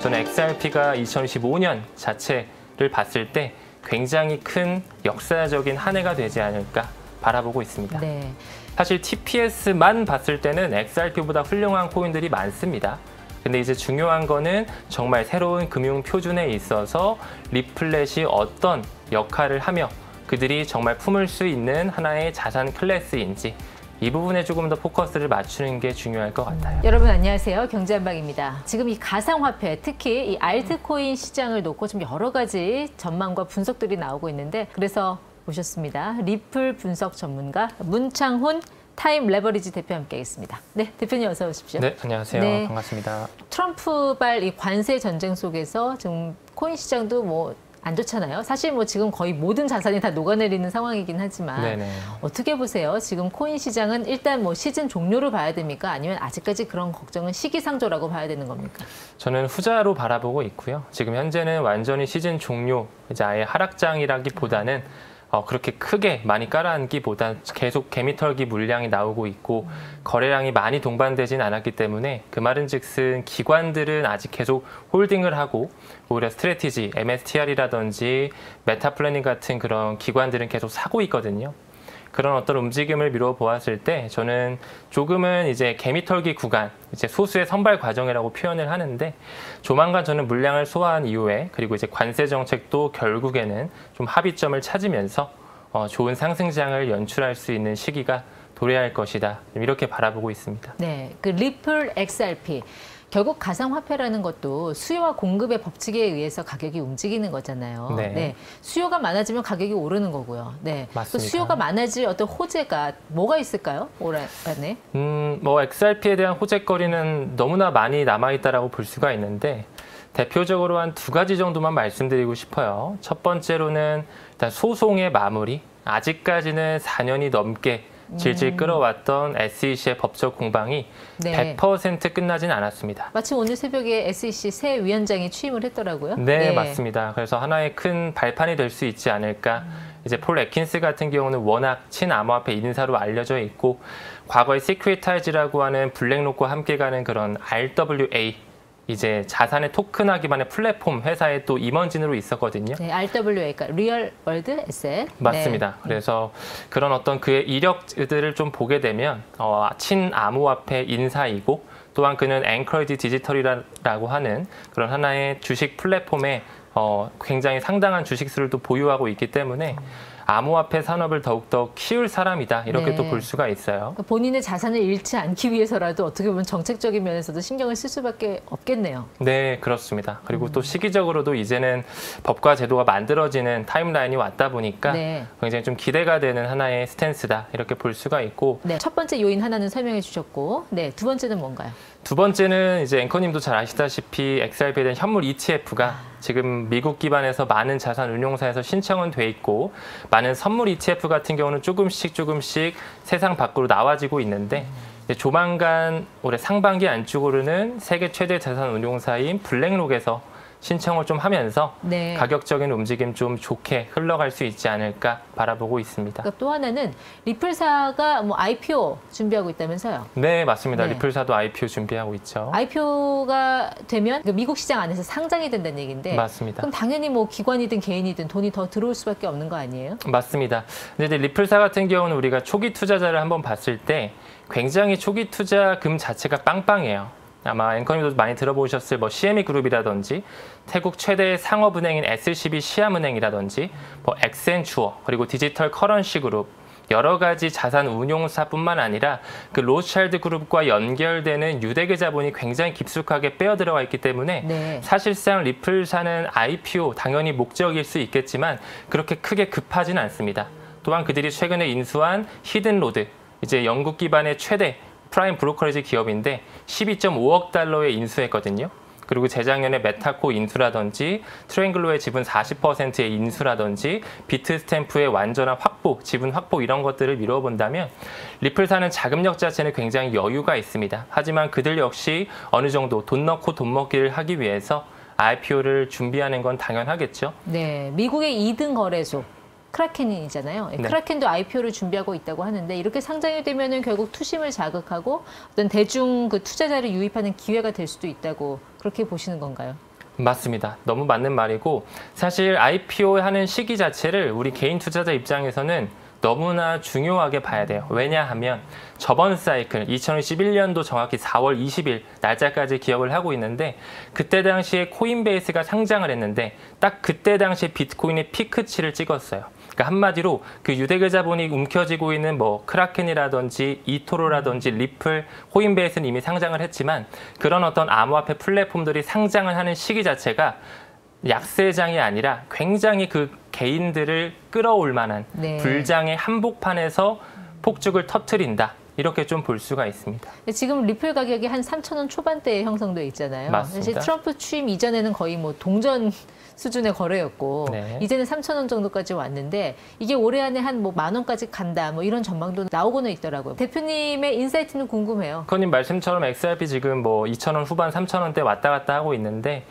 저는 XRP가 2025년 자체를 봤을 때 굉장히 큰 역사적인 한 해가 되지 않을까 바라보고 있습니다. 네. 사실 TPS만 봤을 때는 XRP보다 훌륭한 코인들이 많습니다. 근데 이제 중요한 거는 정말 새로운 금융 표준에 있어서 리플렛이 어떤 역할을 하며 그들이 정말 품을 수 있는 하나의 자산 클래스인지 이 부분에 조금 더 포커스를 맞추는 게 중요할 것 같아요. 여러분 안녕하세요. 경제한방입니다. 지금 이 가상화폐, 특히 이 알트코인 시장을 놓고 좀 여러 가지 전망과 분석들이 나오고 있는데 그래서 모셨습니다. 리플 분석 전문가 문창훈 타임 레버리지 대표 함께하겠습니다. 네, 대표님 어서 오십시오. 네, 안녕하세요. 네. 반갑습니다. 트럼프발 이 관세 전쟁 속에서 지금 코인 시장도 뭐 안 좋잖아요. 사실 뭐 지금 거의 모든 자산이 다 녹아내리는 상황이긴 하지만 네네. 어떻게 보세요? 지금 코인 시장은 일단 뭐 시즌 종료로 봐야 됩니까? 아니면 아직까지 그런 걱정은 시기상조라고 봐야 되는 겁니까? 저는 후자로 바라보고 있고요. 지금 현재는 완전히 시즌 종료, 이제 아예 하락장이라기보다는 그렇게 크게 많이 깔아앉기보다 계속 개미털기 물량이 나오고 있고 거래량이 많이 동반되진 않았기 때문에 그 말은즉슨 기관들은 아직 계속 홀딩을 하고 오히려 스트래티지, MSTR이라든지 메타플래닝 같은 그런 기관들은 계속 사고 있거든요. 그런 어떤 움직임을 미뤄 보았을 때 저는 조금은 이제 개미털기 구간, 이제 소수의 선발 과정이라고 표현을 하는데 조만간 저는 물량을 소화한 이후에 그리고 이제 관세 정책도 결국에는 좀 합의점을 찾으면서 좋은 상승장을 연출할 수 있는 시기가 도래할 것이다. 이렇게 바라보고 있습니다. 네, 그 리플 XRP. 결국 가상화폐라는 것도 수요와 공급의 법칙에 의해서 가격이 움직이는 거잖아요. 네. 네. 수요가 많아지면 가격이 오르는 거고요. 네. 맞습니다. 그 수요가 많아질 어떤 호재가 뭐가 있을까요? 올해 안에? 뭐 XRP에 대한 호재거리는 너무나 많이 남아있다라고 볼 수가 있는데 대표적으로 한 두 가지 정도만 말씀드리고 싶어요. 첫 번째로는 일단 소송의 마무리. 아직까지는 4년이 넘게 질질 끌어왔던 SEC의 법적 공방이 네. 100% 끝나진 않았습니다. 마침 오늘 새벽에 SEC 새 위원장이 취임을 했더라고요. 네, 맞습니다. 그래서 하나의 큰 발판이 될 수 있지 않을까. 이제 폴 애킨스 같은 경우는 워낙 친암호화폐 인사로 알려져 있고 과거에 시큐리타이즈라고 하는 블랙록과 함께 가는 그런 RWA 이제 자산의 토큰화 기반의 플랫폼 회사에 또 임원진으로 있었거든요. 네, RWA가 리얼 월드 에셋. 맞습니다. 네. 그래서 그런 어떤 그의 이력들을 좀 보게 되면 친암호화폐 인사이고 또한 그는 앵커리지 디지털이라고 하는 그런 하나의 주식 플랫폼에 굉장히 상당한 주식수를 또 보유하고 있기 때문에 암호화폐 산업을 더욱더 키울 사람이다 이렇게 네. 또 볼 수가 있어요. 그러니까 본인의 자산을 잃지 않기 위해서라도 어떻게 보면 정책적인 면에서도 신경을 쓸 수밖에 없겠네요. 네, 그렇습니다. 그리고 또 시기적으로도 이제는 법과 제도가 만들어지는 타임라인이 왔다 보니까 네. 굉장히 좀 기대가 되는 하나의 스탠스다 이렇게 볼 수가 있고 네, 첫 번째 요인 하나는 설명해 주셨고, 네, 두 번째는 뭔가요? 두 번째는 이제 앵커님도 잘 아시다시피 XRP에 대한 현물 ETF가 지금 미국 기반에서 많은 자산 운용사에서 신청은 돼 있고 많은 선물 ETF 같은 경우는 조금씩 세상 밖으로 나와지고 있는데 조만간 올해 상반기 안쪽으로는 세계 최대 자산 운용사인 블랙록에서 신청을 좀 하면서 네. 가격적인 움직임 좀 좋게 흘러갈 수 있지 않을까 바라보고 있습니다. 그러니까 또 하나는 리플사가 뭐 IPO 준비하고 있다면서요? 네, 맞습니다. 네. 리플사도 IPO 준비하고 있죠. IPO가 되면 미국 시장 안에서 상장이 된다는 얘기인데 맞습니다. 그럼 당연히 뭐 기관이든 개인이든 돈이 더 들어올 수밖에 없는 거 아니에요? 맞습니다. 근데 이제 리플사 같은 경우는 우리가 초기 투자자를 한번 봤을 때 굉장히 초기 투자금 자체가 빵빵해요. 아마 앵커님도 많이 들어보셨을 뭐 CME 그룹이라든지 태국 최대 상업은행인 SCB 시암은행이라든지 뭐 엑센추어 그리고 디지털 커런시 그룹 여러 가지 자산 운용사뿐만 아니라 그 로스차일드 그룹과 연결되는 유대계 자본이 굉장히 깊숙하게 빼어 들어가 있기 때문에 네. 사실상 리플사는 IPO 당연히 목적일 수 있겠지만 그렇게 크게 급하진 않습니다. 또한 그들이 최근에 인수한 히든로드 이제 영국 기반의 최대 프라임 브로커리지 기업인데 12.5억 달러에 인수했거든요. 그리고 재작년에 메타코 인수라든지 트레잉글로의 지분 40%의 인수라든지 비트스탬프의 완전한 확보, 지분 확보 이런 것들을 미뤄본다면 리플사는 자금력 자체는 굉장히 여유가 있습니다. 하지만 그들 역시 어느 정도 돈 넣고 돈 먹기를 하기 위해서 IPO를 준비하는 건 당연하겠죠. 네, 미국의 2등 거래소. 크라켄이잖아요. 네. 크라켄도 IPO를 준비하고 있다고 하는데 이렇게 상장이 되면은 결국 투심을 자극하고 어떤 대중 그 투자자를 유입하는 기회가 될 수도 있다고 그렇게 보시는 건가요? 맞습니다. 너무 맞는 말이고 사실 IPO 하는 시기 자체를 우리 개인 투자자 입장에서는 너무나 중요하게 봐야 돼요. 왜냐하면 저번 사이클 2021년도 정확히 4월 20일 날짜까지 기억을 하고 있는데 그때 당시에 코인베이스가 상장을 했는데 딱 그때 당시에 비트코인이 피크치를 찍었어요. 그러니까 한마디로 그 유대계 자본이 움켜쥐고 있는 뭐 크라켄이라든지 이토로라든지 리플, 코인베이스는 이미 상장을 했지만 그런 어떤 암호화폐 플랫폼들이 상장을 하는 시기 자체가 약세장이 아니라 굉장히 그 개인들을 끌어올 만한 네. 불장의 한복판에서 폭죽을 터트린다. 이렇게 좀 볼 수가 있습니다. 지금 리플 가격이 한 3,000원 초반대에 형성돼 있잖아요. 맞습니다. 사실 트럼프 취임 이전에는 거의 뭐 동전 수준의 거래였고 네. 이제는 3,000원 정도까지 왔는데 이게 올해 안에 한 뭐 10,000원까지 간다 뭐 이런 전망도 나오고는 있더라고요. 대표님의 인사이트는 궁금해요. 커님 말씀처럼 XRP 지금 뭐 2,000원 후반 3,000원대 왔다 갔다 하고 있는데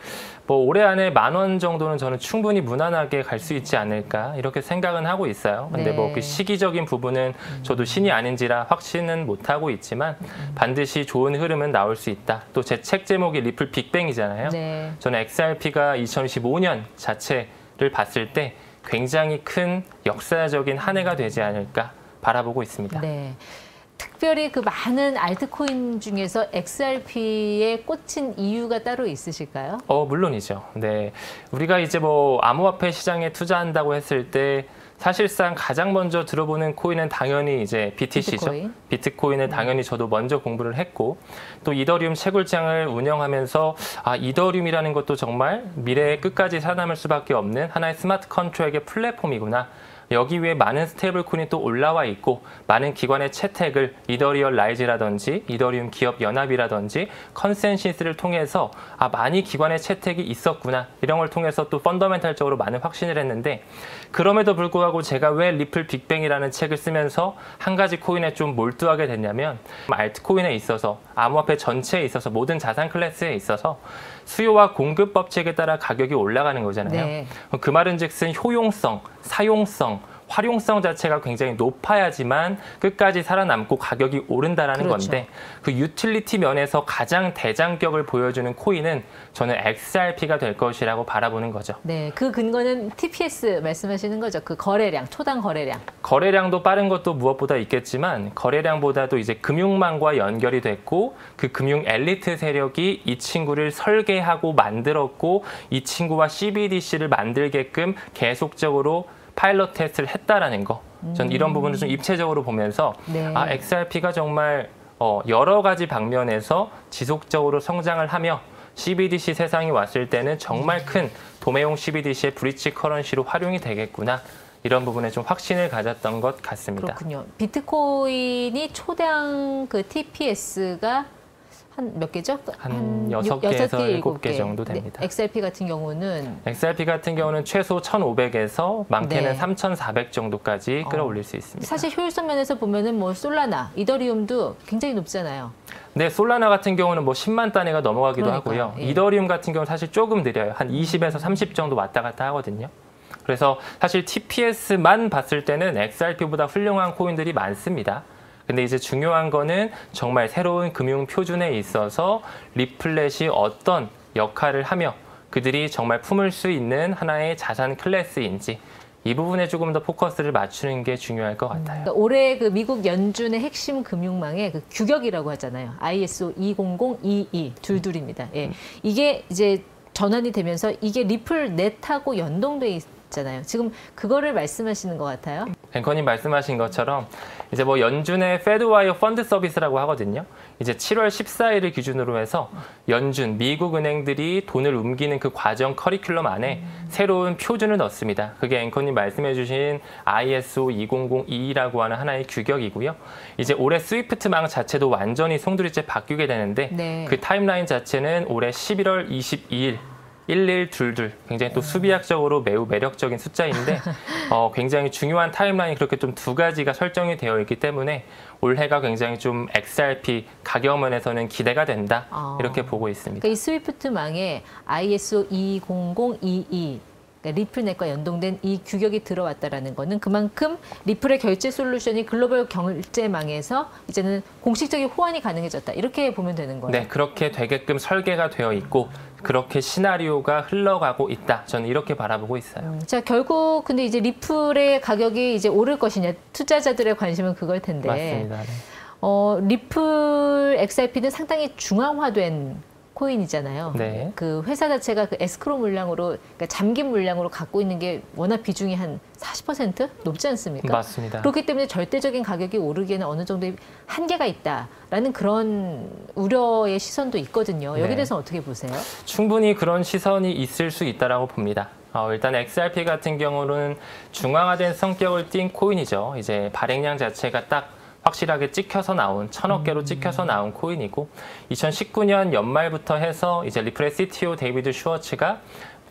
뭐 올해 안에 10,000원 정도는 저는 충분히 무난하게 갈 수 있지 않을까 이렇게 생각은 하고 있어요. 근데 네. 뭐 그 시기적인 부분은 저도 신이 아닌지라 확신은 못하고 있지만 반드시 좋은 흐름은 나올 수 있다. 또 제 책 제목이 리플 빅뱅이잖아요. 네. 저는 XRP가 2015년 자체를 봤을 때 굉장히 큰 역사적인 한 해가 되지 않을까 바라보고 있습니다. 네. 특별히 그 많은 알트코인 중에서 XRP에 꽂힌 이유가 따로 있으실까요? 물론이죠. 네. 우리가 이제 뭐 암호화폐 시장에 투자한다고 했을 때 사실상 가장 먼저 들어보는 코인은 당연히 이제 BTC죠. 비트코인을 당연히 저도 먼저 공부를 했고 또 이더리움 채굴장을 운영하면서 이더리움이라는 것도 정말 미래의 끝까지 살아남을 수밖에 없는 하나의 스마트 컨트롤의 플랫폼이구나. 여기 위에 많은 스테이블 코인이 또 올라와 있고 많은 기관의 채택을 이더리얼 라이즈라든지 이더리움 기업 연합이라든지 컨센시스를 통해서 많이 기관의 채택이 있었구나 이런 걸 통해서 또 펀더멘탈적으로 많은 확신을 했는데 그럼에도 불구하고 제가 왜 리플 빅뱅이라는 책을 쓰면서 한 가지 코인에 좀 몰두하게 됐냐면 알트코인에 있어서 암호화폐 전체에 있어서 모든 자산 클래스에 있어서 수요와 공급 법칙에 따라 가격이 올라가는 거잖아요. 네. 그 말은즉슨 효용성, 사용성, 활용성 자체가 굉장히 높아야지만 끝까지 살아남고 가격이 오른다라는 그렇죠. 건데 그 유틸리티 면에서 가장 대장격을 보여주는 코인은 저는 XRP가 될 것이라고 바라보는 거죠. 네, 그 근거는 TPS 말씀하시는 거죠. 그 거래량, 초당 거래량. 거래량도 빠른 것도 무엇보다 있겠지만 거래량보다도 이제 금융망과 연결이 됐고 그 금융 엘리트 세력이 이 친구를 설계하고 만들었고 이 친구와 CBDC를 만들게끔 계속적으로 파일럿 테스트를 했다라는 거. 전 이런 부분을 좀 입체적으로 보면서 네. XRP가 정말 여러 가지 방면에서 지속적으로 성장을 하며 CBDC 세상이 왔을 때는 정말 큰 도매용 CBDC의 브릿지 커런시로 활용이 되겠구나. 이런 부분에 좀 확신을 가졌던 것 같습니다. 그렇군요. 비트코인이 초당 그 TPS가 한 몇 개죠? 한 6개에서 7개 정도 네. 됩니다. XRP 같은 경우는 XRP 같은 경우는 최소 1,500에서 많게는 네. 3,400 정도까지 끌어올릴 수 있습니다. 사실 효율성 면에서 보면은 뭐 솔라나, 이더리움도 굉장히 높잖아요. 네, 솔라나 같은 경우는 뭐 10만 단위가 넘어가기도 그러니까요. 하고요. 예. 이더리움 같은 경우는 사실 조금 느려요. 한 20에서 30 정도 왔다 갔다 하거든요. 그래서 사실 TPS만 봤을 때는 XRP보다 훌륭한 코인들이 많습니다. 근데 이제 중요한 거는 정말 새로운 금융 표준에 있어서 리플렛이 어떤 역할을 하며 그들이 정말 품을 수 있는 하나의 자산 클래스인지 이 부분에 조금 더 포커스를 맞추는 게 중요할 것 같아요. 그러니까 올해 그 미국 연준의 핵심 금융망의 그 규격이라고 하잖아요. ISO 20022 둘둘입니다. 예. 이게 이제 전환이 되면서 이게 리플 넷하고 연동돼 있잖아요. 지금 그거를 말씀하시는 것 같아요. 앵커님 말씀하신 것처럼 이제 뭐 연준의 페드와이어 펀드 서비스라고 하거든요. 이제 7월 14일을 기준으로 해서 연준, 미국 은행들이 돈을 옮기는 그 과정 커리큘럼 안에 새로운 표준을 넣습니다. 그게 앵커님 말씀해 주신 ISO 20022라고 하는 하나의 규격이고요. 이제 올해 스위프트망 자체도 완전히 송두리째 바뀌게 되는데 네. 그 타임라인 자체는 올해 11월 22일 1122 굉장히 또 수비학적으로 매우 매력적인 숫자인데 굉장히 중요한 타임라인이 그렇게 좀 두 가지가 설정이 되어 있기 때문에 올해가 굉장히 좀 XRP 가격 면에서는 기대가 된다 이렇게 보고 있습니다. 그러니까 이 스위프트망에 ISO 20022 그러니까 리플넷과 연동된 이 규격이 들어왔다라는 거는 그만큼 리플의 결제 솔루션이 글로벌 결제망에서 이제는 공식적인 호환이 가능해졌다. 이렇게 보면 되는 거예요. 네, 그렇게 되게끔 설계가 되어 있고 그렇게 시나리오가 흘러가고 있다. 저는 이렇게 바라보고 있어요. 자, 결국 근데 이제 리플의 가격이 이제 오를 것이냐, 투자자들의 관심은 그걸 텐데. 맞습니다. 네. 리플 XRP는 상당히 중앙화된 코인이잖아요. 네. 그 회사 자체가 그 에스크로 물량으로, 그러니까 잠긴 물량으로 갖고 있는 게 워낙 비중이 한 40% 높지 않습니까? 맞습니다. 그렇기 때문에 절대적인 가격이 오르기에는 어느 정도의 한계가 있다라는 그런 우려의 시선도 있거든요. 여기에 네. 대해서는 어떻게 보세요? 충분히 그런 시선이 있을 수 있다라고 봅니다. 일단 XRP 같은 경우는 중앙화된 성격을 띈 코인이죠. 이제 발행량 자체가 딱 확실하게 찍혀서 나온 1000억 개로 찍혀서 나온 코인이고 2019년 연말부터 해서 이제 리플의 CTO 데이비드 슈워츠가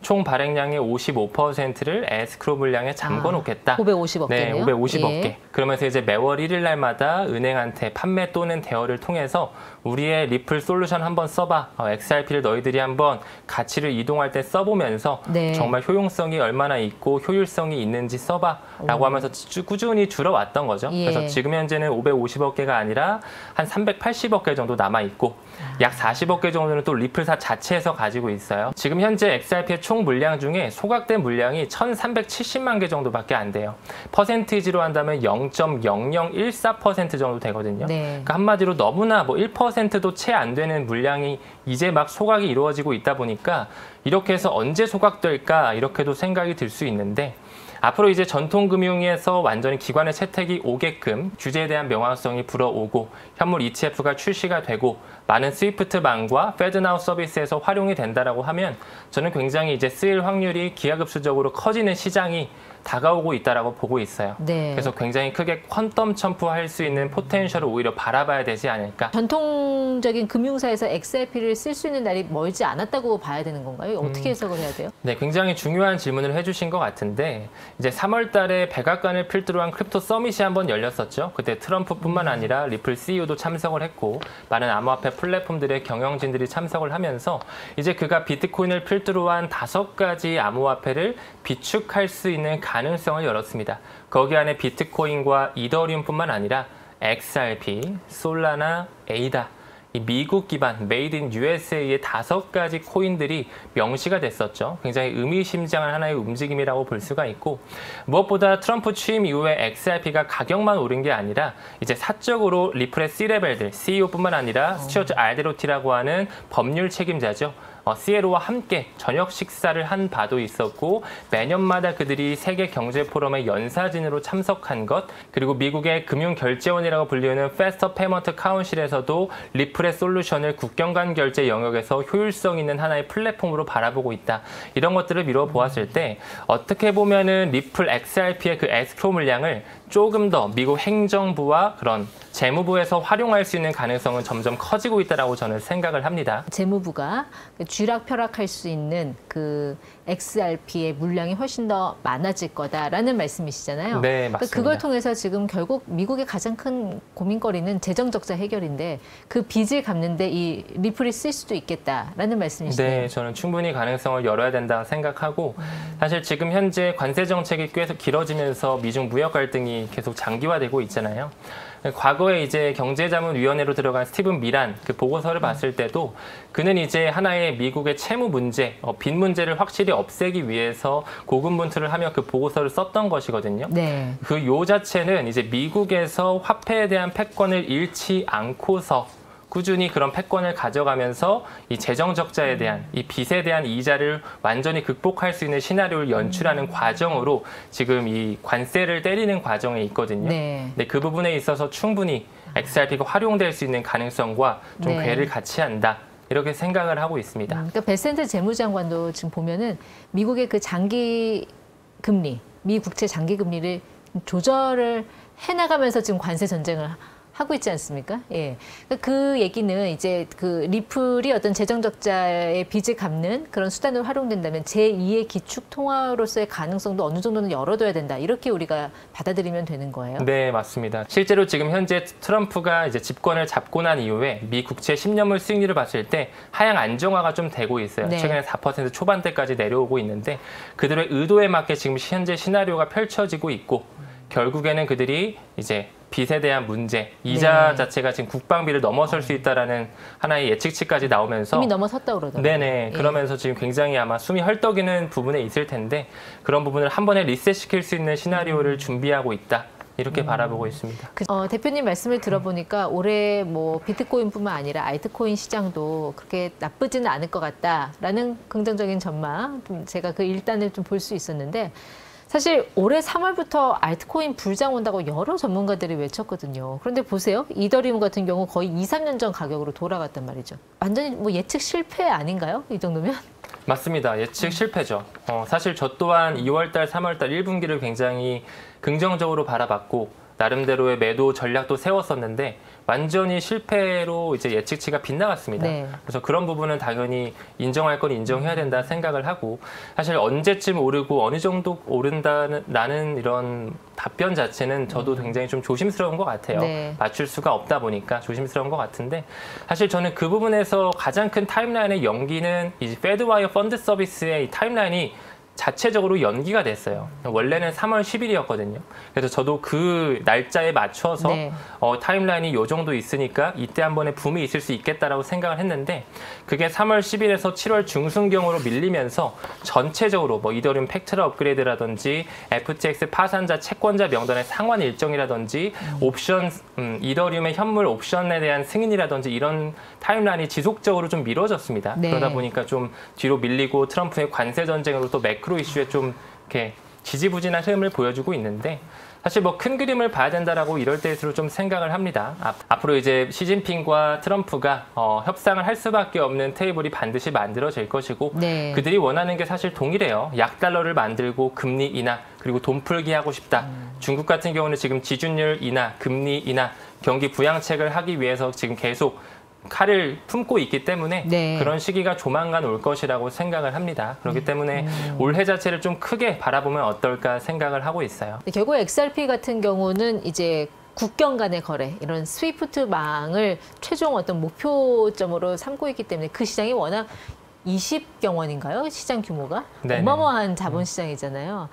총 발행량의 55%를 에스크로 물량에 잠궈 놓겠다. 550억 네, 개네요. 550억 예. 개. 그러면서 이제 매월 1일 날마다 은행한테 판매 또는 대여를 통해서 우리의 리플 솔루션 한번 써봐. XRP를 너희들이 한번 가치를 이동할 때 써보면서 네. 정말 효용성이 얼마나 있고 효율성이 있는지 써봐. 라고 하면서 꾸준히 줄어왔던 거죠. 예. 그래서 지금 현재는 550억 개가 아니라 한 380억 개 정도 남아있고 약 40억 개 정도는 또 리플사 자체에서 가지고 있어요. 지금 현재 XRP의 총 물량 중에 소각된 물량이 1370만 개 정도밖에 안 돼요. 퍼센티지로 한다면 0.0014% 정도 되거든요. 네. 그러니까 한마디로 너무나 뭐 1%도 채 안 되는 물량이 이제 막 소각이 이루어지고 있다 보니까 이렇게 해서 언제 소각될까 이렇게도 생각이 들 수 있는데 앞으로 이제 전통금융에서 완전히 기관의 채택이 오게끔 규제에 대한 명확성이 불어오고 현물 ETF가 출시가 되고 많은 스위프트망과 페드나우 서비스에서 활용이 된다라고 하면 저는 굉장히 이제 쓰일 확률이 기하급수적으로 커지는 시장이 다가오고 있다라고 보고 있어요. 네. 그래서 굉장히 크게 퀀텀 점프할 수 있는 포텐셜을 오히려 바라봐야 되지 않을까. 전통적인 금융사에서 XRP를 쓸 수 있는 날이 멀지 않았다고 봐야 되는 건가요? 어떻게 해석을 해야 돼요? 네, 굉장히 중요한 질문을 해주신 것 같은데 이제 3월 달에 백악관을 필두로 한 크립토 서밋이 한번 열렸었죠. 그때 트럼프뿐만 아니라 리플 CEO도 참석을 했고 많은 암호화폐 플랫폼들의 경영진들이 참석을 하면서 이제 그가 비트코인을 필두로 한 5가지 암호화폐를 비축할 수 있는 가능성을 열었습니다. 거기 안에 비트코인과 이더리움뿐만 아니라 XRP, 솔라나, 에이다, 이 미국 기반 메이드 인 USA의 5가지 코인들이 명시가 됐었죠. 굉장히 의미심장한 하나의 움직임이라고 볼 수가 있고 무엇보다 트럼프 취임 이후에 XRP가 가격만 오른 게 아니라 이제 사적으로 리플의 C레벨들, CEO뿐만 아니라 스튜어트 알데로티라고 하는 법률 책임자죠. CLO와 함께 저녁 식사를 한 바도 있었고 매년마다 그들이 세계 경제 포럼의 연사진으로 참석한 것 그리고 미국의 금융결제원이라고 불리는 Faster Payment Council에서도 리플의 솔루션을 국경 간 결제 영역에서 효율성 있는 하나의 플랫폼으로 바라보고 있다. 이런 것들을 미뤄 보았을 때 어떻게 보면은 리플 XRP의 그 에스크로 물량을 조금 더 미국 행정부와 그런 재무부에서 활용할 수 있는 가능성은 점점 커지고 있다라고 저는 생각을 합니다. 재무부가 쥐락펴락할 수 있는 그 XRP의 물량이 훨씬 더 많아질 거다라는 말씀이시잖아요. 네, 맞습니다. 그걸 통해서 지금 결국 미국의 가장 큰 고민거리는 재정 적자 해결인데 그 빚을 갚는데 이 리플이 쓸 수도 있겠다라는 말씀이시네요. 네, 저는 충분히 가능성을 열어야 된다 생각하고 사실 지금 현재 관세 정책이 계속 길어지면서 미중 무역 갈등이 계속 장기화되고 있잖아요. 과거에 이제 경제자문위원회로 들어간 스티븐 미란 그 보고서를 봤을 때도 그는 이제 하나의 미국의 채무 문제, 빚 문제를 확실히 없애기 위해서 고군분투를 하며 그 보고서를 썼던 것이거든요. 네. 그 요 자체는 이제 미국에서 화폐에 대한 패권을 잃지 않고서 꾸준히 그런 패권을 가져가면서 이 재정 적자에 대한 이 빚에 대한 이자를 완전히 극복할 수 있는 시나리오를 연출하는 과정으로 지금 이 관세를 때리는 과정에 있거든요. 네. 근데 그 부분에 있어서 충분히 XRP가 활용될 수 있는 가능성과 좀 네. 궤를 같이 한다. 이렇게 생각을 하고 있습니다. 그러니까 베센트 재무장관도 지금 보면은 미국의 그 장기 금리, 미 국채 장기 금리를 조절을 해나가면서 지금 관세 전쟁을 하고 있지 않습니까? 예. 그 얘기는 이제 그 리플이 어떤 재정 적자의 빚을 갚는 그런 수단으로 활용된다면 제2의 기축 통화로서의 가능성도 어느 정도는 열어둬야 된다. 이렇게 우리가 받아들이면 되는 거예요. 네, 맞습니다. 실제로 지금 현재 트럼프가 이제 집권을 잡고 난 이후에 미 국채 10년물 수익률을 봤을 때 하향 안정화가 좀 되고 있어요. 네. 최근에 4% 초반대까지 내려오고 있는데 그들의 의도에 맞게 지금 현재 시나리오가 펼쳐지고 있고 결국에는 그들이 이제 빚에 대한 문제, 이자 네. 자체가 지금 국방비를 넘어설 수 있다라는 하나의 예측치까지 나오면서 이미 넘어섰다 그러더라고요. 네네. 예. 그러면서 지금 굉장히 아마 숨이 헐떡이는 부분에 있을 텐데 그런 부분을 한 번에 리셋시킬 수 있는 시나리오를 준비하고 있다. 이렇게 바라보고 있습니다. 대표님 말씀을 들어보니까 올해 뭐 비트코인뿐만 아니라 알트코인 시장도 그렇게 나쁘지는 않을 것 같다라는 긍정적인 전망, 제가 그 일단을 좀 볼 수 있었는데 사실 올해 3월부터 알트코인 불장 온다고 여러 전문가들이 외쳤거든요. 그런데 보세요. 이더리움 같은 경우 거의 2, 3년 전 가격으로 돌아갔단 말이죠. 완전히 뭐 예측 실패 아닌가요? 이 정도면? 맞습니다. 예측 실패죠. 사실 저 또한 2월달, 3월달 1분기를 굉장히 긍정적으로 바라봤고 나름대로의 매도 전략도 세웠었는데 완전히 실패로 이제 예측치가 빗나갔습니다. 네. 그래서 그런 부분은 당연히 인정할 건 인정해야 된다 생각을 하고 사실 언제쯤 오르고 어느 정도 오른다는 이런 답변 자체는 저도 굉장히 좀 조심스러운 것 같아요. 네. 맞출 수가 없다 보니까 조심스러운 것 같은데 사실 저는 그 부분에서 가장 큰 타임라인의 연기는 이 페드와이어 펀드 서비스의 이 타임라인이 자체적으로 연기가 됐어요. 원래는 3월 10일이었거든요. 그래서 저도 그 날짜에 맞춰서 네. 타임라인이 요 정도 있으니까 이때 한 번에 붐이 있을 수 있겠다라고 생각을 했는데 그게 3월 10일에서 7월 중순경으로 밀리면서 전체적으로 뭐 이더리움 팩트라 업그레이드라든지 FTX 파산자 채권자 명단의 상환 일정이라든지 옵션 이더리움의 현물 옵션에 대한 승인이라든지 이런 타임라인이 지속적으로 좀 미뤄졌습니다. 네. 그러다 보니까 좀 뒤로 밀리고 트럼프의 관세 전쟁으로 또 매크로 이슈에 좀 이렇게 지지부진한 흐름을 보여주고 있는데 사실 뭐 큰 그림을 봐야 된다라고 이럴 때일수록 좀 생각을 합니다. 앞으로 이제 시진핑과 트럼프가 협상을 할 수밖에 없는 테이블이 반드시 만들어질 것이고 네. 그들이 원하는 게 사실 동일해요. 약달러를 만들고 금리 인하 그리고 돈 풀기 하고 싶다. 중국 같은 경우는 지금 지준율 인하, 금리 인하, 경기 부양책을 하기 위해서 지금 계속 칼을 품고 있기 때문에 네. 그런 시기가 조만간 올 것이라고 생각을 합니다. 그렇기 때문에 올해 자체를 좀 크게 바라보면 어떨까 생각을 하고 있어요. 결국 XRP 같은 경우는 이제 국경 간의 거래, 이런 스위프트망을 최종 어떤 목표점으로 삼고 있기 때문에 그 시장이 워낙 20경 원인가요? 시장 규모가? 네네. 어마어마한 자본 시장이잖아요.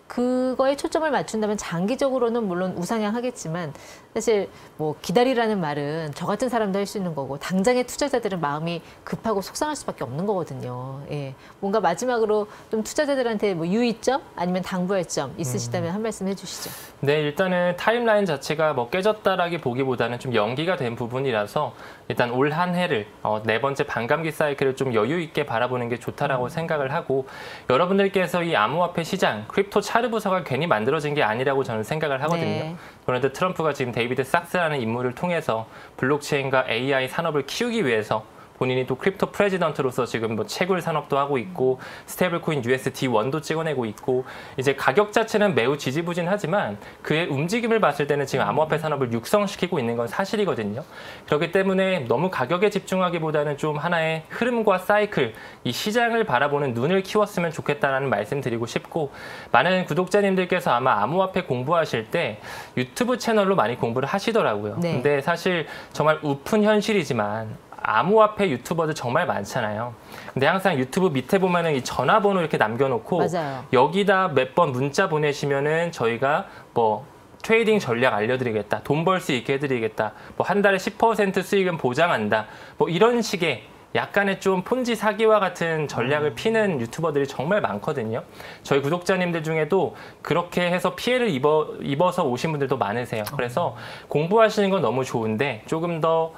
그거에 초점을 맞춘다면 장기적으로는 물론 우상향하겠지만 사실 뭐 기다리라는 말은 저 같은 사람도 할 수 있는 거고 당장의 투자자들은 마음이 급하고 속상할 수밖에 없는 거거든요. 예. 뭔가 마지막으로 좀 투자자들한테 뭐 유의점 아니면 당부할 점 있으시다면 한 말씀 해주시죠. 네, 일단은 타임라인 자체가 뭐 깨졌다라기 보기보다는 좀 연기가 된 부분이라서 일단 올 한 해를 네 번째 반감기 사이클을 좀 여유 있게 바라보는 게 좋다라고 생각을 하고 여러분들께서 이 암호화폐 시장, 크립토 차르 부서가 괜히 만들어진 게 아니라고 저는 생각을 하거든요. 네. 그런데 트럼프가 지금 데이비드 sak스라는 인물을 통해서 블록체인과 AI 산업을 키우기 위해서 본인이 또 크립토 프레지던트로서 지금 뭐 채굴 산업도 하고 있고 스테이블 코인 USD1도 찍어내고 있고 이제 가격 자체는 매우 지지부진하지만 그의 움직임을 봤을 때는 지금 암호화폐 산업을 육성시키고 있는 건 사실이거든요. 그렇기 때문에 너무 가격에 집중하기보다는 좀 하나의 흐름과 사이클, 이 시장을 바라보는 눈을 키웠으면 좋겠다라는 말씀 드리고 싶고 많은 구독자님들께서 아마 암호화폐 공부하실 때 유튜브 채널로 많이 공부를 하시더라고요. 네. 근데 사실 정말 우픈 현실이지만 암호화폐 유튜버들 정말 많잖아요. 근데 항상 유튜브 밑에 보면은 이 전화번호 이렇게 남겨놓고 맞아요. 여기다 몇 번 문자 보내시면은 저희가 뭐 트레이딩 전략 알려드리겠다, 돈 벌 수 있게 해드리겠다, 뭐 한 달에 10% 수익은 보장한다, 뭐 이런 식의 약간의 좀 폰지 사기와 같은 전략을 피는 유튜버들이 정말 많거든요. 저희 구독자님들 중에도 그렇게 해서 피해를 입어서 오신 분들도 많으세요. 그래서 공부하시는 건 너무 좋은데 조금 더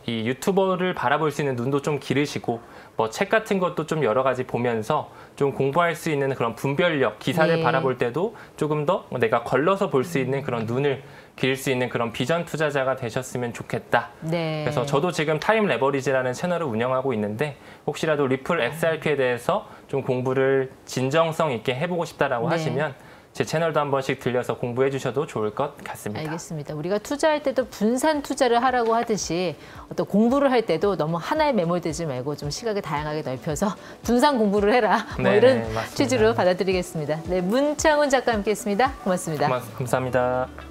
이 유튜버를 바라볼 수 있는 눈도 좀 기르시고 뭐 책 같은 것도 좀 여러 가지 보면서 좀 공부할 수 있는 그런 분별력, 기사를 네. 바라볼 때도 조금 더 내가 걸러서 볼 수 있는 그런 눈을 기를 수 있는 그런 비전 투자자가 되셨으면 좋겠다. 네. 그래서 저도 지금 타임 레버리지라는 채널을 운영하고 있는데 혹시라도 리플 XRP에 대해서 좀 공부를 진정성 있게 해보고 싶다라고 네. 하시면 제 채널도 한 번씩 들려서 공부해 주셔도 좋을 것 같습니다. 알겠습니다. 우리가 투자할 때도 분산 투자를 하라고 하듯이 어떤 공부를 할 때도 너무 하나에 매몰되지 말고 좀 시각을 다양하게 넓혀서 분산 공부를 해라. 뭐 네, 이런 맞습니다. 취지로 받아들이겠습니다. 네, 문창훈 작가 함께했습니다. 고맙습니다. 감사합니다.